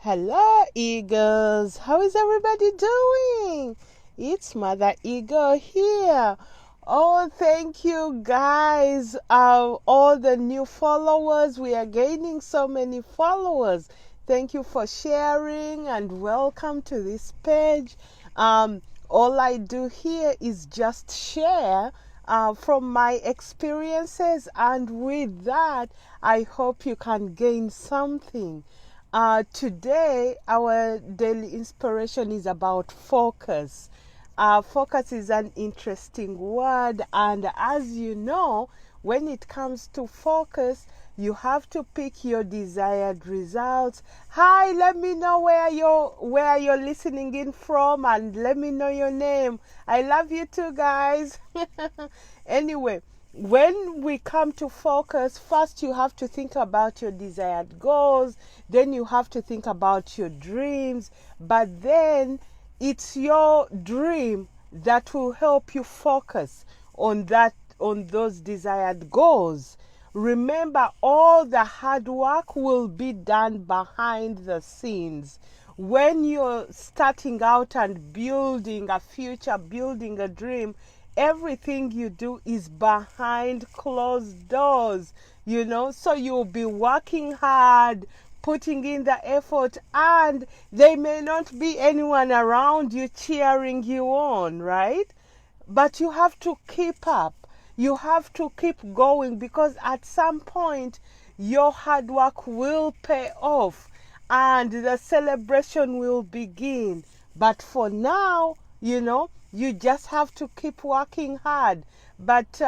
Hello, Eagles. How is everybody doing? It's Mother Eagle here. Oh, thank you, guys. All the new followers. We are gaining so many followers. Thank you for sharing and welcome to this page. All I do here is just share from my experiences, and with that, I hope you can gain something. Today, our daily inspiration is about focus. Focus is an interesting word, and as you know, when it comes to focus, you have to pick your desired results. Hi, let me know where you're listening in from, and let me know your name. I love you too, guys. Anyway, when we come to focus, first you have to think about your desired goals, then you have to think about your dreams, but then it's your dream that will help you focus on those desired goals. Remember, all the hard work will be done behind the scenes. When you're starting out and building a future, building a dream, everything you do is behind closed doors, so you'll be working hard, putting in the effort, and there may not be anyone around you cheering you on, right? But you have to keep up. You have to keep going, because at some point your hard work will pay off and the celebration will begin. But for now, you just have to keep working hard. But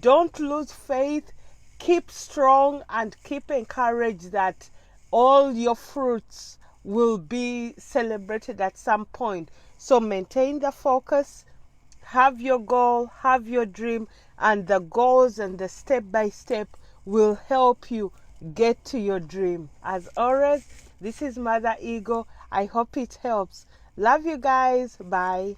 don't lose faith. Keep strong and keep encouraged that all your fruits will be celebrated at some point. So maintain the focus. Have your goal, have your dream, and the goals and the step by step will help you get to your dream. As always, this is Mother Eagle. I hope it helps. Love you guys. Bye.